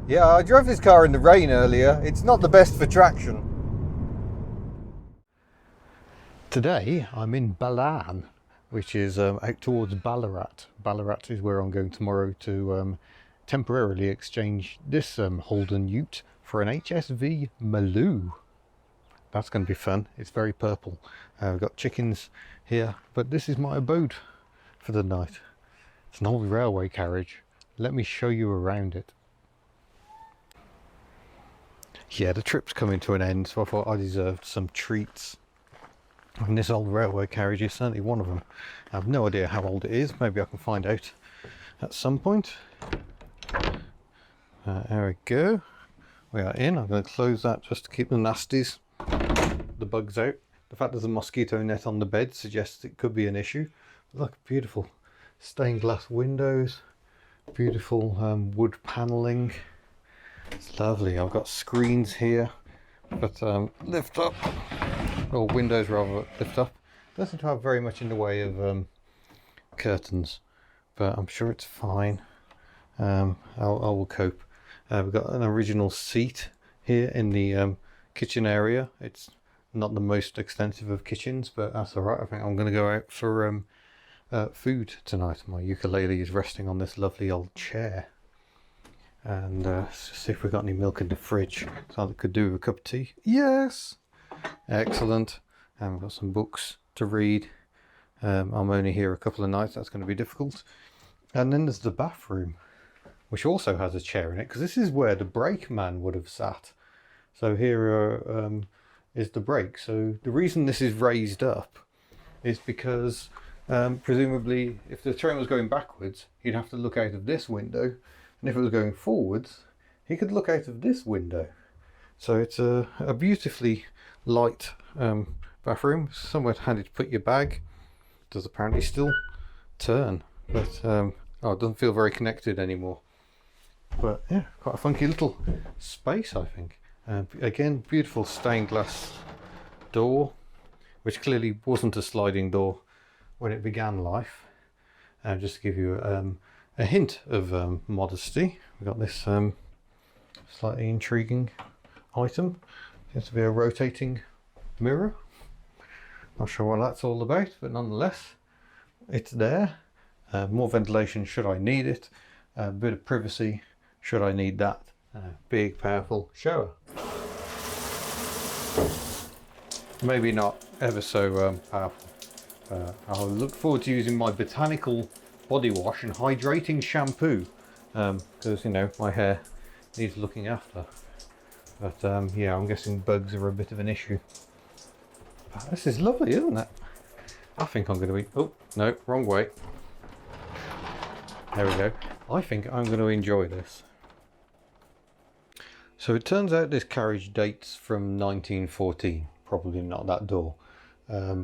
Yeah, I drove this car in the rain earlier. It's not the best for traction. Today I'm in Balan, which is out towards Ballarat. Ballarat is where I'm going tomorrow to temporarily exchange this Holden Ute for an HSV Maloo. That's going to be fun. It's very purple. We've got chickens here, but this is my abode for the night. It's an old railway carriage. Let me show you around it. Yeah, the trip's coming to an end, so I thought I deserved some treats. And this old railway carriage is certainly one of them. I have no idea how old it is. Maybe I can find out at some point. There we go. We are in. I'm going to close that just to keep the nasties, the bugs out. The fact there's a mosquito net on the bed suggests it could be an issue. But look, beautiful stained glass windows, beautiful wood panelling. It's lovely. I've got screens here, but lift up, or windows rather, lift up. Doesn't have very much in the way of curtains, but I'm sure it's fine. I will cope. We've got an original seat here in the kitchen area. It's not the most extensive of kitchens, but that's alright. I think I'm going to go out for food tonight. My ukulele is resting on this lovely old chair. And see if we've got any milk in the fridge. So I could do with a cup of tea. Yes! Excellent. And we've got some books to read. I'm only here a couple of nights. That's going to be difficult. And then there's the bathroom, which also has a chair in it, because this is where the brakeman would have sat. So here is the brake. So the reason this is raised up is because presumably if the train was going backwards, he'd have to look out of this window. And if it was going forwards, he could look out of this window. So it's a beautifully light bathroom. Somewhere handy to put your bag. It does apparently still turn, but it doesn't feel very connected anymore. But yeah, quite a funky little space, I think. Again, beautiful stained glass door, which clearly wasn't a sliding door when it began life. Just to give you a hint of modesty, we've got this slightly intriguing item. Seems to be a rotating mirror. Not sure what that's all about, but nonetheless, it's there. More ventilation should I need it. A bit of privacy should I need that. Big, powerful shower. Maybe not ever so powerful. I'll look forward to using my botanical body wash and hydrating shampoo, because you know my hair needs looking after. But yeah, I'm guessing bugs are a bit of an issue. But this is lovely, isn't it? I think I'm going to eat. Oh no, wrong way. There we go. I think I'm going to enjoy this. So it turns out this carriage dates from 1914. Probably not that door.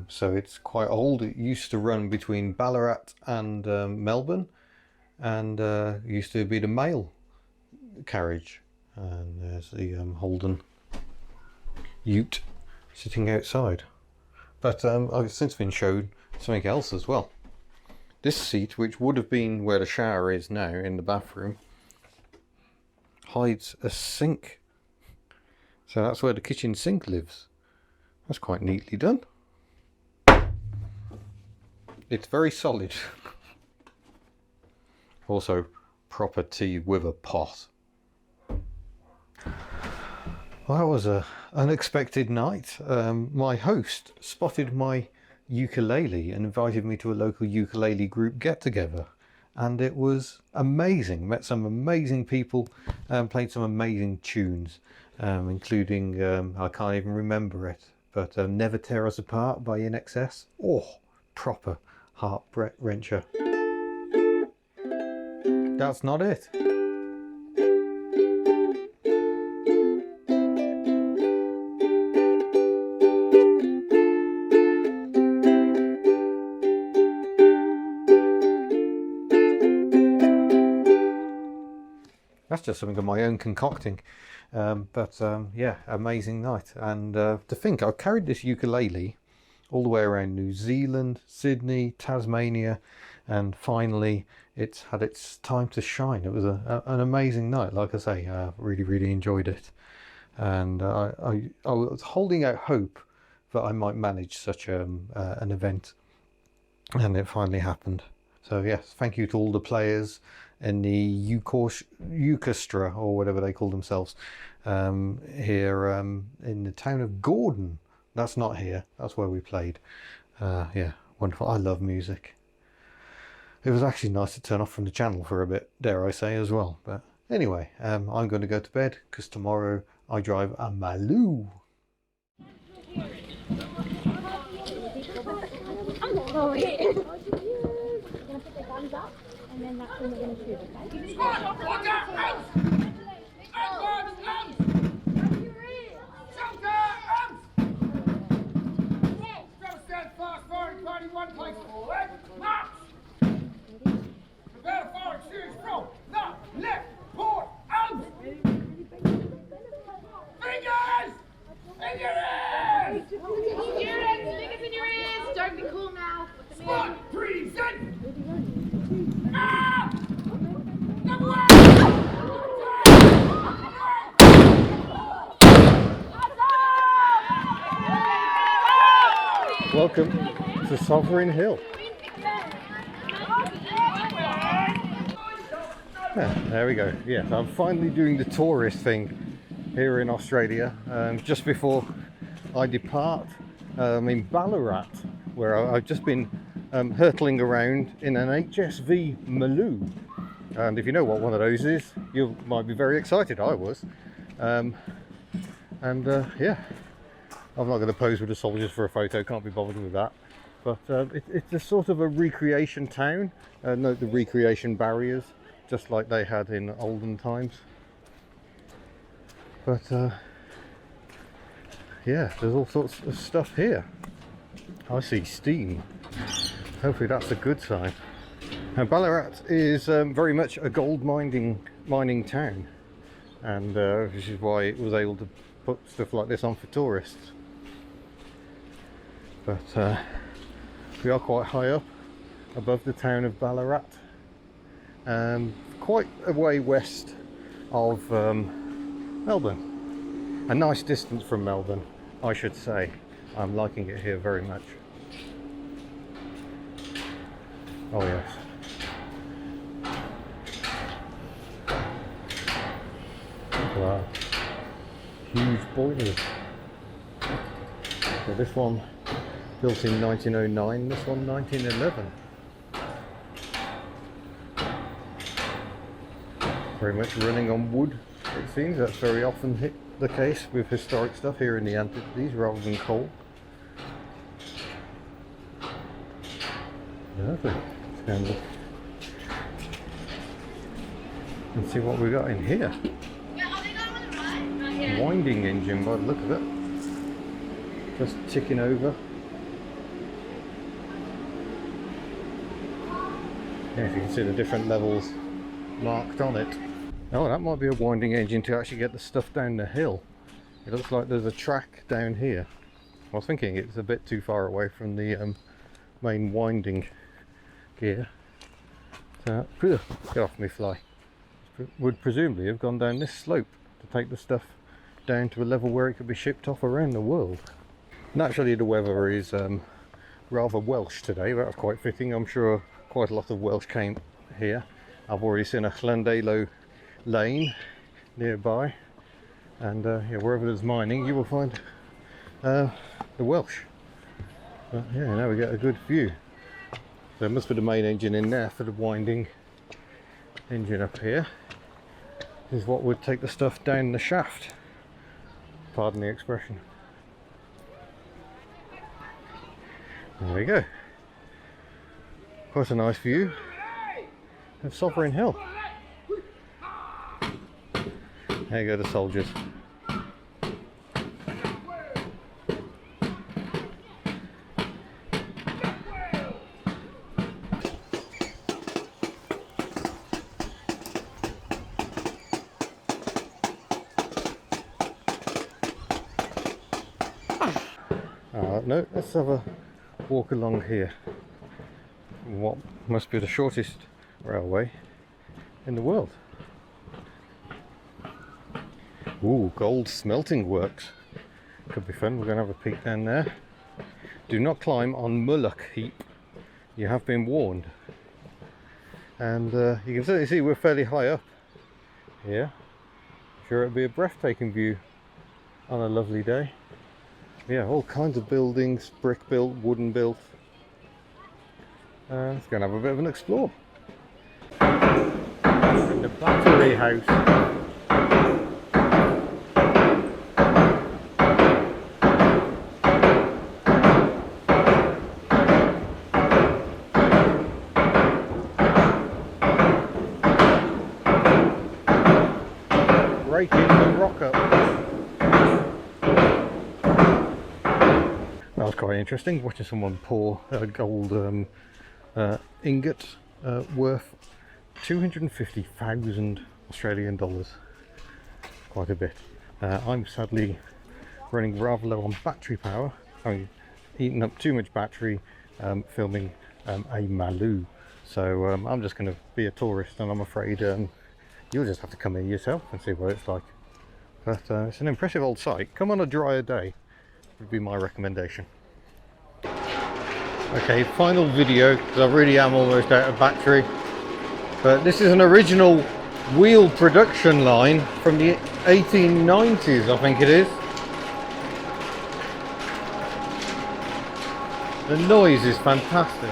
So it's quite old. It used to run between Ballarat and Melbourne, and used to be the mail carriage. And there's the Holden Ute sitting outside. But I've since been shown something else as well. This seat, which would have been where the shower is now in the bathroom, hides a sink. So that's where the kitchen sink lives. That's quite neatly done. It's very solid. Also, proper tea with a pot. Well, that was an unexpected night. My host spotted my ukulele and invited me to a local ukulele group get-together. And it was amazing. Met some amazing people, played some amazing tunes, including, I can't even remember it, but Never Tear Us Apart by INXS. Oh, proper heart wrencher. That's not it. That's just something of my own concocting. Yeah, amazing night. And to think, I carried this ukulele all the way around New Zealand, Sydney, Tasmania, and finally it's had its time to shine. It was an amazing night. Like I say, I really enjoyed it, and I was holding out hope that I might manage such an event, and it finally happened. So yes, thank you to all the players in the Ukestra, or whatever they call themselves, here in the town of Gordon. That's not here, that's where we played. Yeah, wonderful. I love music. It was actually nice to turn off from the channel for a bit, dare I say, as well. But anyway, I'm going to go to bed because tomorrow I drive a Maloo. Oh, yeah. You're going to put the guns up, and then that's when we're going to shoot, okay? Stand fast, forward, party, one place forward. March! Prepare to forward, shoes, from, now, left, port, out! Fingers! In your ears! Students, fingers in your ears! Don't be cool now. Spot, three, set! Ah! Number one! Welcome to Sovereign Hill. There we go. Yes, I'm finally doing the tourist thing here in Australia. Just before I depart, in Ballarat, where I've just been hurtling around in an HSV Maloo. And if you know what one of those is, you might be very excited. I was. Yeah, I'm not going to pose with the soldiers for a photo, can't be bothered with that. But it's a sort of a recreation town. Note the recreation barriers, just like they had in olden times. But yeah, there's all sorts of stuff here. I see steam. Hopefully that's a good sign. Now Ballarat is very much a gold mining town, and which is why it was able to put stuff like this on for tourists. But we are quite high up above the town of Ballarat, quite a way west of Melbourne. A nice distance from Melbourne, I should say. I'm liking it here very much. Oh yes. Wow. Huge boilers. So this one built in 1909, this one 1911. Very much running on wood, it seems. That's very often the case with historic stuff here in the Antipodes rather than coal. Lovely. Let's go and look and see what we've got in here. Winding engine by the look of it. Just ticking over. Yeah, if you can see the different levels marked on it. Oh, that might be a winding engine to actually get the stuff down the hill. It looks like there's a track down here. I was thinking it's a bit too far away from the main winding gear. So, get off me fly. Would presumably have gone down this slope to take the stuff down to a level where it could be shipped off around the world. Naturally the weather is rather Welsh today. That's quite fitting. I'm sure quite a lot of Welsh came here. I've already seen a Llandalo lane nearby, and yeah, wherever there's mining you will find the Welsh. But yeah, now we get a good view. So there must be the main engine in there for the winding engine up here. Is what would take the stuff down the shaft. Pardon the expression. There we go. Quite a nice view of Sovereign Hill. There you go, the soldiers. Oh, that note, let's have a walk along here. What must be the shortest railway in the world. Ooh, gold smelting works. Could be fun. We're going to have a peek down there. Do not climb on Mullock Heap. You have been warned. And you can certainly see we're fairly high up here. Sure, it'll be a breathtaking view on a lovely day. Yeah, all kinds of buildings, brick built, wooden built. Let's go and have a bit of an explore. In the Battery House. Breaking the rock up. That was quite interesting, watching someone pour a gold ingot worth 250,000 Australian dollars. Quite a bit. I'm sadly running rather low on battery power, having eaten up too much battery filming a Maloo. So I'm just going to be a tourist, and I'm afraid you'll just have to come in yourself and see what it's like. But it's an impressive old site. Come on a drier day would be my recommendation. Okay, final video, because I really am almost out of battery. But this is an original wheel production line from the 1890s, I think it is. The noise is fantastic.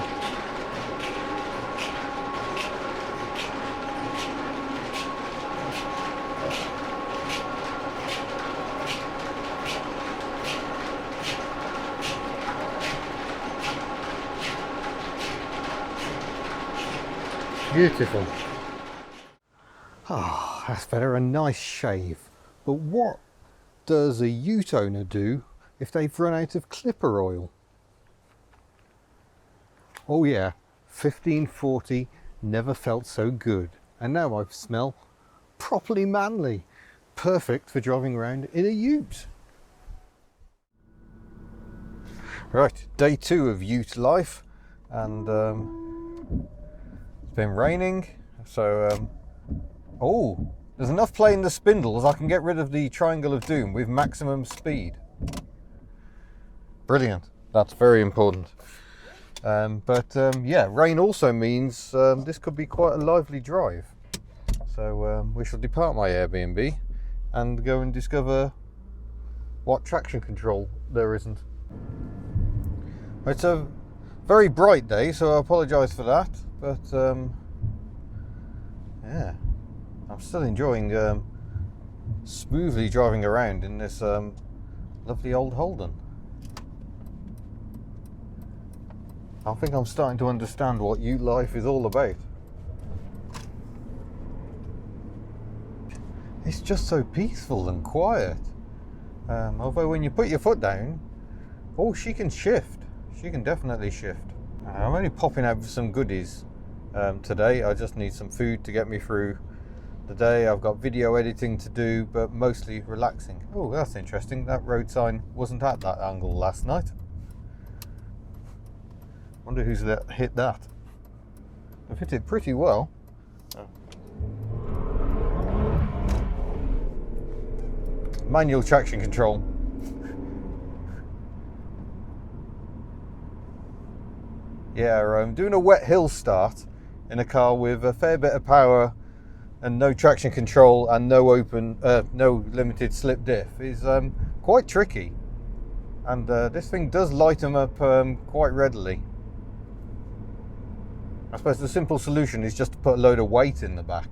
Beautiful. Ah, that's better, a nice shave. But what does a ute owner do if they've run out of clipper oil? Oh yeah, 1540 never felt so good. And now I smell properly manly. Perfect for driving around in a ute. Right, day 2 of ute life. And it's been raining, so oh, there's enough play in the spindles I can get rid of the triangle of doom with maximum speed. Brilliant, that's very important. Yeah, rain also means this could be quite a lively drive. So we shall depart my Airbnb and go and discover what traction control there isn't. It's a very bright day, so I apologise for that. But yeah, I'm still enjoying smoothly driving around in this lovely old Holden. I think I'm starting to understand what ute life is all about. It's just so peaceful and quiet. Although when you put your foot down, oh, she can shift. She can definitely shift. I'm only popping out for some goodies today. I just need some food to get me through the day. I've got video editing to do, but mostly relaxing. Oh, that's interesting. That road sign wasn't at that angle last night. Wonder who's hit that. I've hit it pretty well. Manual traction control. Yeah, I'm doing a wet hill start in a car with a fair bit of power and no traction control and no limited slip diff is quite tricky. And this thing does light them up quite readily. I suppose the simple solution is just to put a load of weight in the back.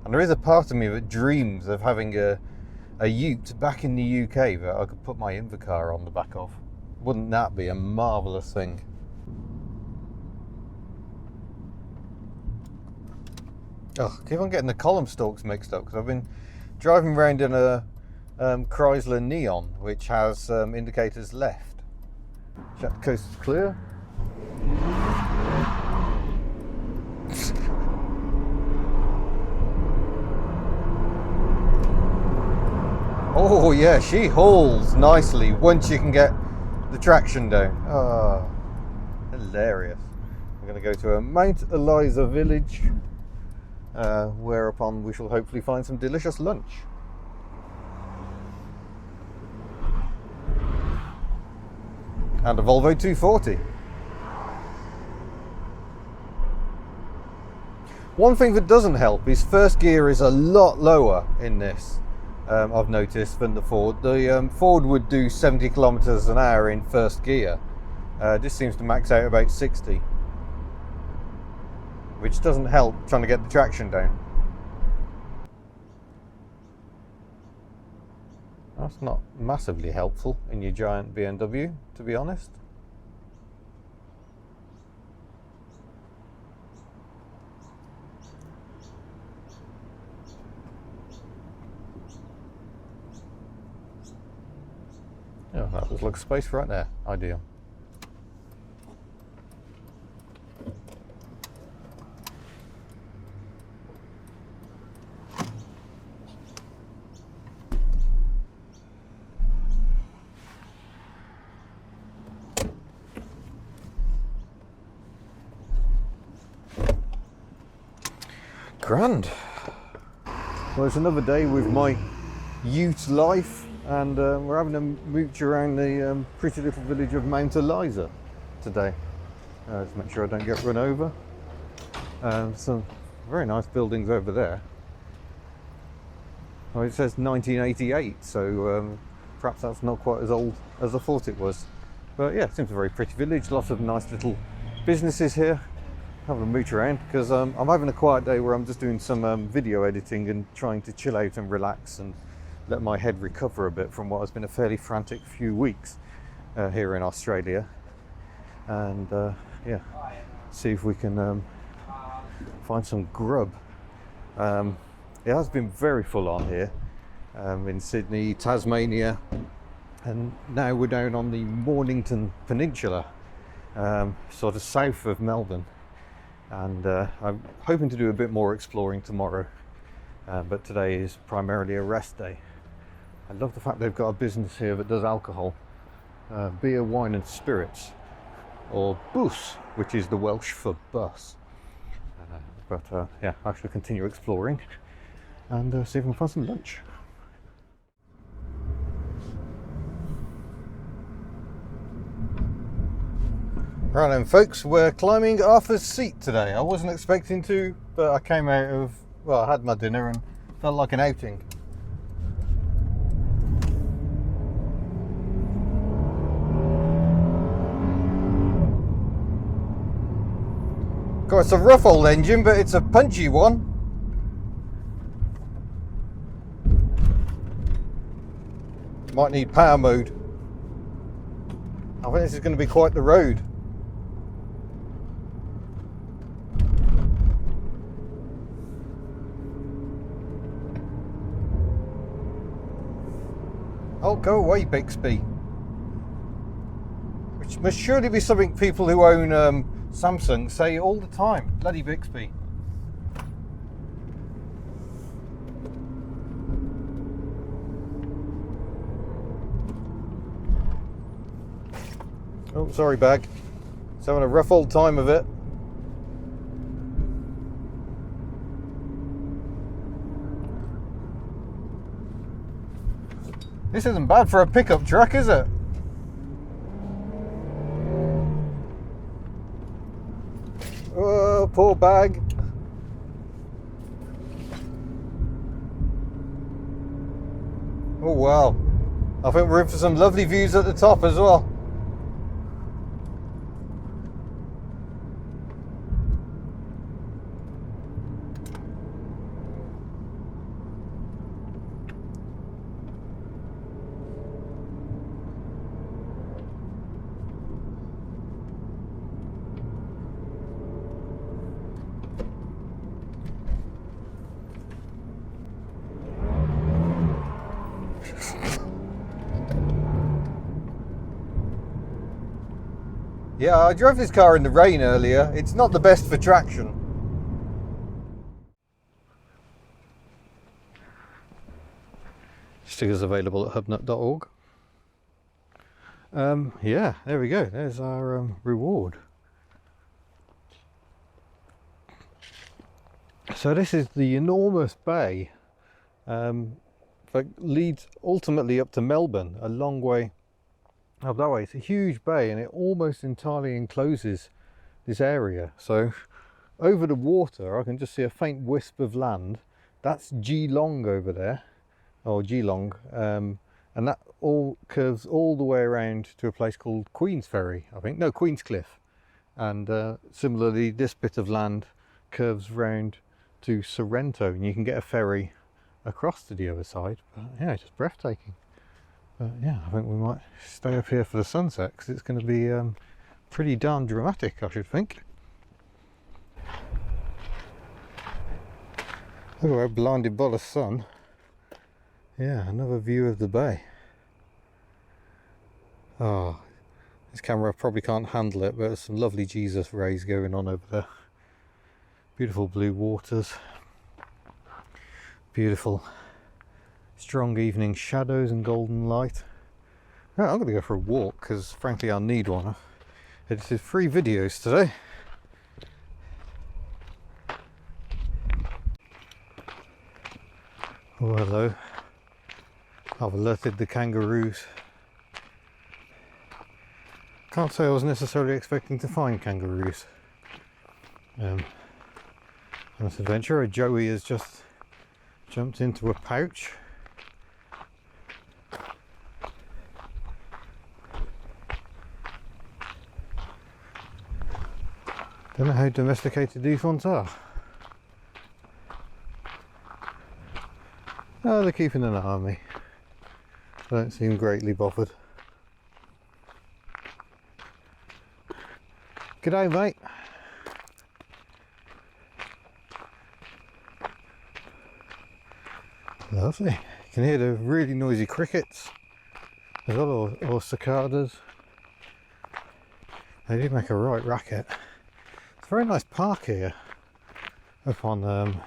And there is a part of me that dreams of having a ute back in the UK that I could put my Invacar on the back of. Wouldn't that be a marvellous thing? Oh, I keep on getting the column stalks mixed up because I've been driving around in a Chrysler Neon, which has indicators left. Check the coast is clear. Oh yeah, she hauls nicely once you can get the traction down. Oh, hilarious. We're going to go to a Mount Eliza village, whereupon we shall hopefully find some delicious lunch. And a Volvo 240. One thing that doesn't help is first gear is a lot lower in this, I've noticed, than the Ford. The Ford would do 70 kilometers an hour in first gear. This seems to max out about 60. Which doesn't help trying to get the traction down. That's not massively helpful in your giant BMW, to be honest. Oh, that was like space right there. Ideal. Grand. Well, it's another day with my Ute life, and we're having a mooch around the pretty little village of Mount Eliza today. Just make sure I don't get run over. Some very nice buildings over there. Well, it says 1988, so perhaps that's not quite as old as I thought it was. But yeah, it seems a very pretty village, lots of nice little businesses here. Having a mooch around because I'm having a quiet day where I'm just doing some video editing and trying to chill out and relax and let my head recover a bit from what has been a fairly frantic few weeks here in Australia. And yeah, see if we can find some grub. It has been very full on here in Sydney, Tasmania, and now we're down on the Mornington Peninsula, sort of south of Melbourne. And I'm hoping to do a bit more exploring tomorrow, but today is primarily a rest day. I love the fact they've got a business here that does alcohol, beer, wine and spirits, or bus, which is the Welsh for bus. But yeah, I shall continue exploring and see if I can find some lunch. Right then folks, we're climbing Arthur's Seat today. I wasn't expecting to, but I came out of, well, I had my dinner and felt like an outing. God, it's a rough old engine, but it's a punchy one. Might need power mode. I think this is going to be quite the road. Oh, go away, Bixby. Which must surely be something people who own Samsung say all the time. Bloody Bixby. Oh, sorry, bag. It's having a rough old time of it. This isn't bad for a pickup truck, is it? Oh, poor bag. Oh wow. I think we're in for some lovely views at the top as well. Yeah, I drove this car in the rain earlier. It's not the best for traction. Stickers available at hubnut.org. Yeah, there we go. There's our reward. So this is the enormous bay that leads ultimately up to Melbourne, a long way up that way. It's a huge bay and it almost entirely encloses this area. So over the water I can just see a faint wisp of land. That's Geelong over there, or Geelong, and that all curves all the way around to a place called Queensferry, I think. No, Queenscliff. And similarly, this bit of land curves round to Sorrento, and you can get a ferry across to the other side. But yeah, it's just breathtaking. But yeah, I think we might stay up here for the sunset because it's going to be pretty darn dramatic, I should think. Look, we're blinded by the sun. Yeah, another view of the bay. Oh, this camera probably can't handle it, but there's some lovely Jesus rays going on over there. Beautiful blue waters. Beautiful strong evening shadows and golden light. Right, I'm going to go for a walk because frankly I need one. I edited 3 videos today. Oh, hello. I've alerted the kangaroos. Can't say I was necessarily expecting to find kangaroos on this adventure. Joey has just jumped into a pouch. Don't know how domesticated these ones are. Oh, they're keeping an eye on me. They don't seem greatly bothered. G'day, mate. Lovely. You can hear the really noisy crickets as well, or cicadas. They do make a right racket. It's a very nice park here up on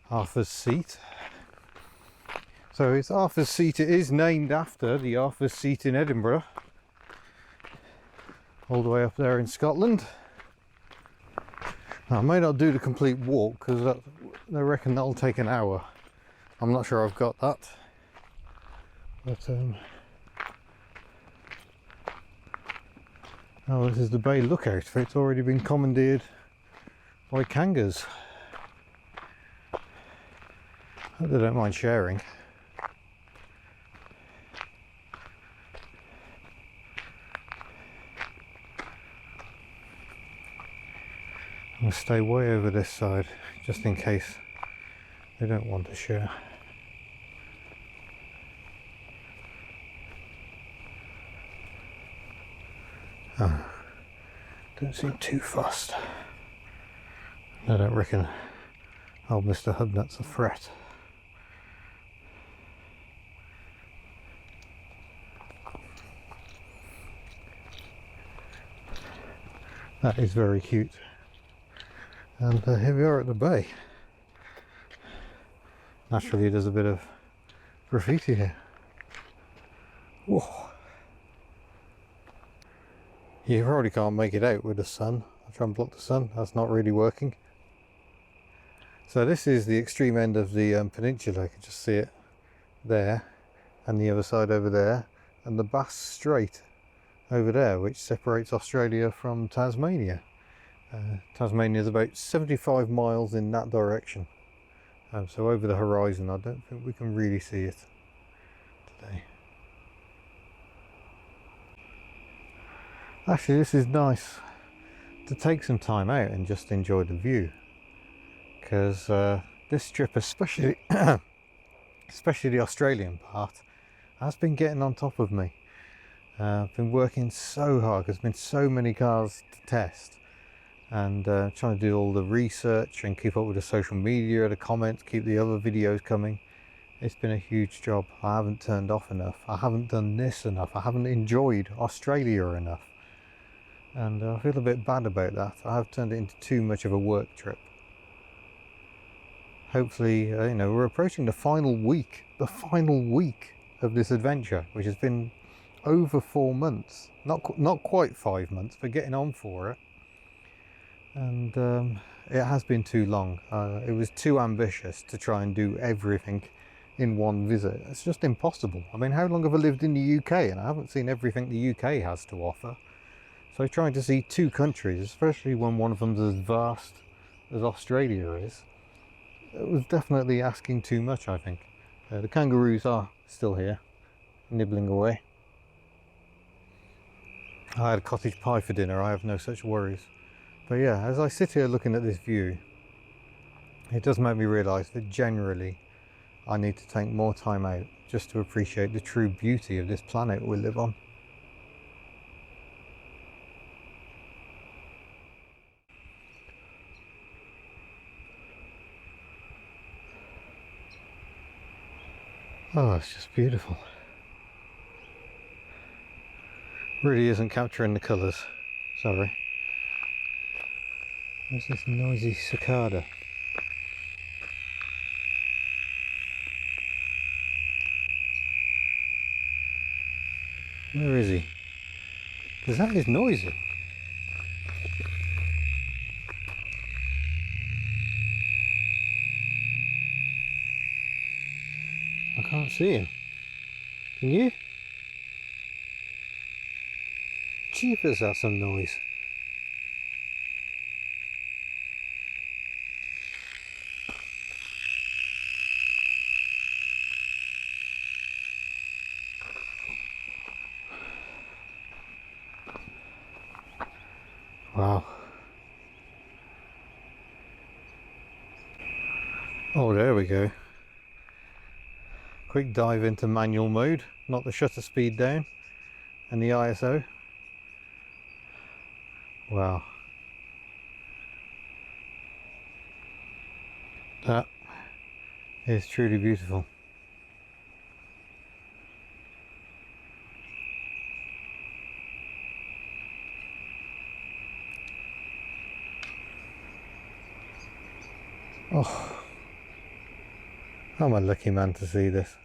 Arthur's Seat. So it's Arthur's Seat. It is named after the Arthur's Seat in Edinburgh, all the way up there in Scotland. Now, I may not do the complete walk because I reckon that'll take an hour. I'm not sure I've got that, but oh, this is the bay lookout. It's already been commandeered by kangas. Hope they don't mind sharing. I'll stay way over this side just in case they don't want to share. Oh, don't seem too fussed. I don't reckon old Mr. HubNut's a threat. That is very cute. And here we are at the bay. Naturally there's a bit of graffiti here. Whoa. You probably can't make it out with the sun. I'll try and block the sun. That's not really working. So this is the extreme end of the peninsula. You can just see it there, and the other side over there, and the Bass Strait over there, which separates Australia from Tasmania. Tasmania is about 75 miles in that direction. So over the horizon, I don't think we can really see it today. Actually, this is nice to take some time out and just enjoy the view, because this trip, especially especially the Australian part, has been getting on top of me. I've been working so hard because there's been so many cars to test, and trying to do all the research and keep up with the social media, the comments, keep the other videos coming. It's been a huge job. I haven't turned off enough. I haven't done this enough. I haven't enjoyed Australia enough. And I feel a bit bad about that. I have turned it into too much of a work trip. Hopefully, you know, we're approaching the final week of this adventure, which has been over 4 months. Not quite 5 months, but getting on for it. And it has been too long. It was too ambitious to try and do everything in one visit. It's just impossible. I mean, how long have I lived in the UK and I haven't seen everything the UK has to offer? So trying to see 2 countries, especially when one of them's as vast as Australia is, it was definitely asking too much, I think. The kangaroos are still here, nibbling away. I had a cottage pie for dinner, I have no such worries. But yeah, as I sit here looking at this view, it does make me realise that generally I need to take more time out just to appreciate the true beauty of this planet we live on. Oh, it's just beautiful. Really isn't capturing the colours, sorry. Where's this noisy cicada? Where is he? Because that is noisy. I can't see him. Can you? Jeepers, that's some noise. Wow. Oh, there we go. Quick dive into manual mode, not the shutter speed down, and the ISO. Wow. That is truly beautiful. Oh, I'm a lucky man to see this.